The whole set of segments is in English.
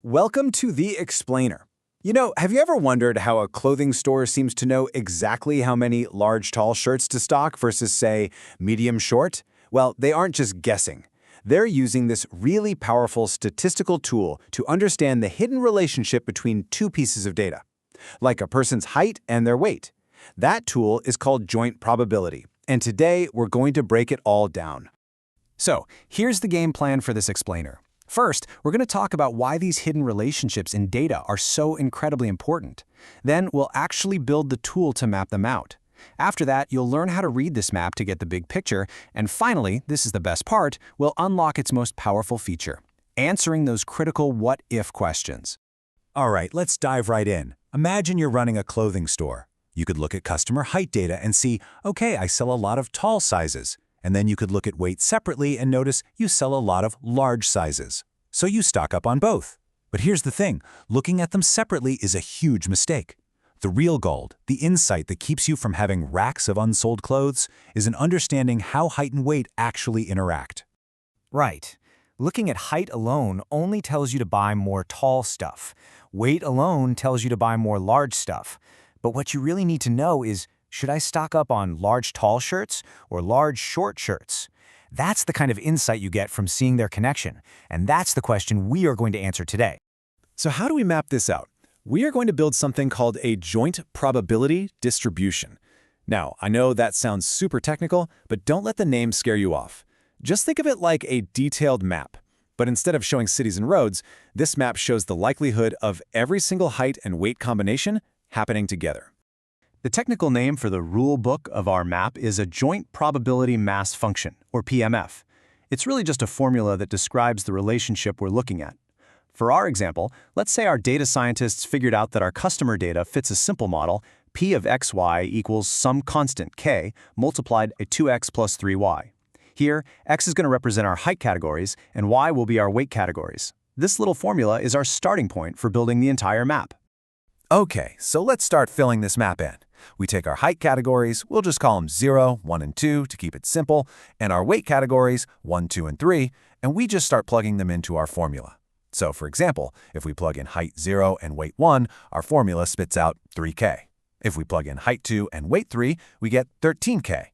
Welcome to The Explainer. Have you ever wondered how a clothing store seems to know exactly how many large, tall shirts to stock versus, say, medium, short? Well, they aren't just guessing. They're using this really powerful statistical tool to understand the hidden relationship between two pieces of data, like a person's height and their weight. That tool is called joint probability, and today we're going to break it all down. So, here's the game plan for this explainer. First, we're going to talk about why these hidden relationships in data are so incredibly important. Then, we'll actually build the tool to map them out. After that, you'll learn how to read this map to get the big picture. And finally, this is the best part, we'll unlock its most powerful feature, answering those critical what-if questions. All right, let's dive right in. Imagine you're running a clothing store. You could look at customer height data and see, okay, I sell a lot of tall sizes. And then you could look at weight separately and notice you sell a lot of large sizes. So you stock up on both. But here's the thing, looking at them separately is a huge mistake. The real gold, the insight that keeps you from having racks of unsold clothes, is an understanding how height and weight actually interact. Right. Looking at height alone only tells you to buy more tall stuff. Weight alone tells you to buy more large stuff. But what you really need to know is, should I stock up on large tall shirts or large short shirts? That's the kind of insight you get from seeing their connection, and that's the question we are going to answer today. So how do we map this out? We are going to build something called a joint probability distribution. Now, I know that sounds super technical, but don't let the name scare you off. Just think of it like a detailed map. But instead of showing cities and roads, this map shows the likelihood of every single height and weight combination happening together. The technical name for the rule book of our map is a joint probability mass function, or PMF. It's really just a formula that describes the relationship we're looking at. For our example, let's say our data scientists figured out that our customer data fits a simple model, P of xy equals some constant k multiplied by 2x plus 3y. Here, x is going to represent our height categories, and y will be our weight categories. This little formula is our starting point for building the entire map. Okay, so let's start filling this map in. We take our height categories, we'll just call them 0, 1, and 2 to keep it simple, and our weight categories, 1, 2, and 3, and we just start plugging them into our formula. So for example, if we plug in height 0 and weight 1, our formula spits out 3k. If we plug in height 2 and weight 3, we get 13k.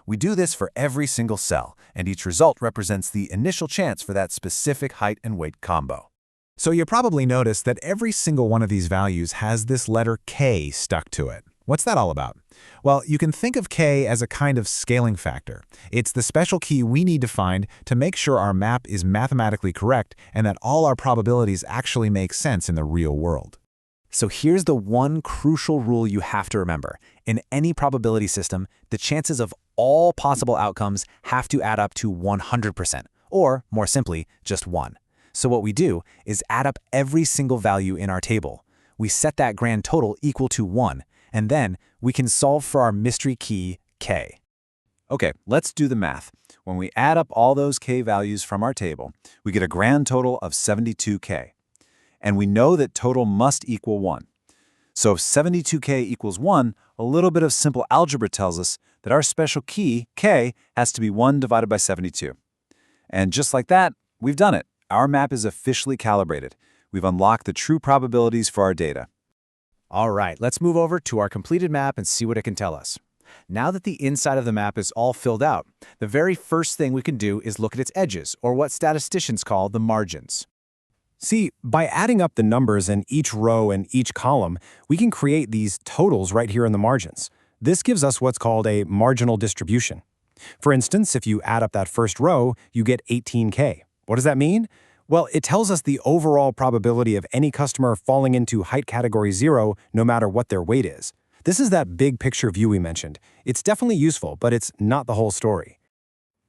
We do this for every single cell, and each result represents the initial chance for that specific height and weight combo. So you probably noticed that every single one of these values has this letter k stuck to it. What's that all about? Well, you can think of k as a kind of scaling factor. It's the special key we need to find to make sure our map is mathematically correct and that all our probabilities actually make sense in the real world. So here's the one crucial rule you have to remember. In any probability system, the chances of all possible outcomes have to add up to 100%, or more simply, just 1. So what we do is add up every single value in our table. We set that grand total equal to 1, and then we can solve for our mystery key, k. Okay, let's do the math. When we add up all those k values from our table, we get a grand total of 72k. And we know that total must equal 1. So if 72k equals 1, a little bit of simple algebra tells us that our special key, k, has to be 1 divided by 72. And just like that, we've done it. Our map is officially calibrated. We've unlocked the true probabilities for our data. All right, let's move over to our completed map and see what it can tell us. Now that the inside of the map is all filled out, the very first thing we can do is look at its edges, or what statisticians call the margins. See, by adding up the numbers in each row and each column, we can create these totals right here in the margins. This gives us what's called a marginal distribution. For instance, if you add up that first row, you get 18k. What does that mean? Well, it tells us the overall probability of any customer falling into height category 0, no matter what their weight is. This is that big picture view we mentioned. It's definitely useful, but it's not the whole story.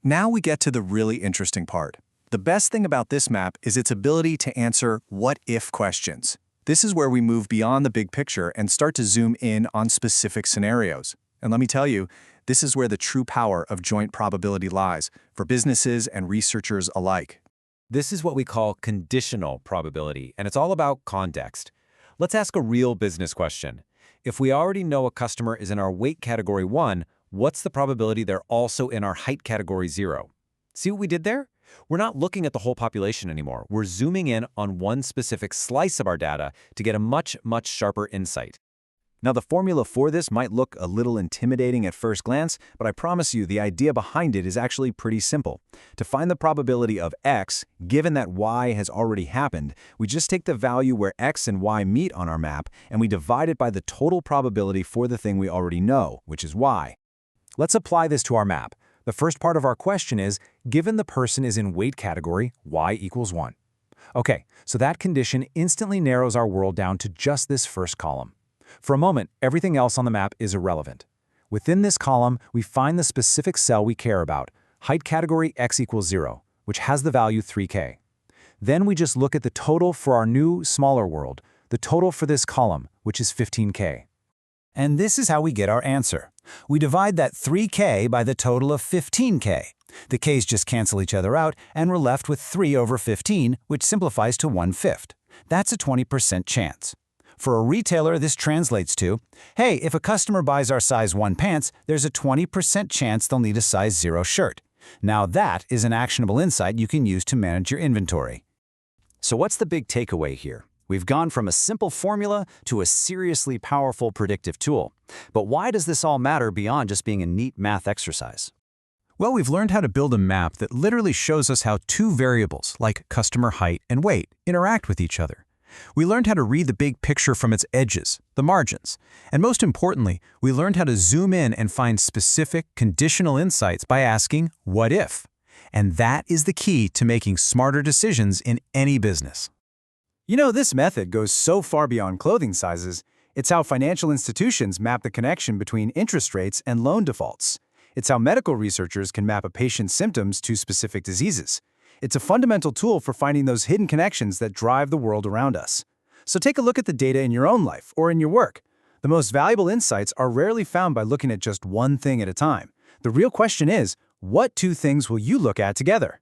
Now we get to the really interesting part. The best thing about this map is its ability to answer what-if questions. This is where we move beyond the big picture and start to zoom in on specific scenarios. And let me tell you, this is where the true power of joint probability lies, for businesses and researchers alike. This is what we call conditional probability, and it's all about context. Let's ask a real business question. If we already know a customer is in our weight category 1, what's the probability they're also in our height category 0? See what we did there? We're not looking at the whole population anymore. We're zooming in on one specific slice of our data to get a much, much sharper insight. Now, the formula for this might look a little intimidating at first glance, but I promise you the idea behind it is actually pretty simple. To find the probability of x, given that y has already happened, we just take the value where x and y meet on our map, and we divide it by the total probability for the thing we already know, which is y. Let's apply this to our map. The first part of our question is, given the person is in weight category, y equals 1. Okay, so that condition instantly narrows our world down to just this first column. For a moment, everything else on the map is irrelevant. Within this column, we find the specific cell we care about, height category x equals 0, which has the value 3k. Then we just look at the total for our new, smaller world, the total for this column, which is 15k. And this is how we get our answer. We divide that 3k by the total of 15k. The k's just cancel each other out, and we're left with 3 over 15, which simplifies to 1/5. That's a 20% chance. For a retailer, this translates to, hey, if a customer buys our size 1 pants, there's a 20% chance they'll need a size 0 shirt. Now that is an actionable insight you can use to manage your inventory. So what's the big takeaway here? We've gone from a simple formula to a seriously powerful predictive tool. But why does this all matter beyond just being a neat math exercise? Well, we've learned how to build a map that literally shows us how two variables, like customer height and weight, interact with each other. We learned how to read the big picture from its edges, the margins. And most importantly, we learned how to zoom in and find specific, conditional insights by asking, what if? And that is the key to making smarter decisions in any business. You know, this method goes so far beyond clothing sizes. It's how financial institutions map the connection between interest rates and loan defaults. It's how medical researchers can map a patient's symptoms to specific diseases. It's a fundamental tool for finding those hidden connections that drive the world around us. So take a look at the data in your own life or in your work. The most valuable insights are rarely found by looking at just one thing at a time. The real question is, what two things will you look at together?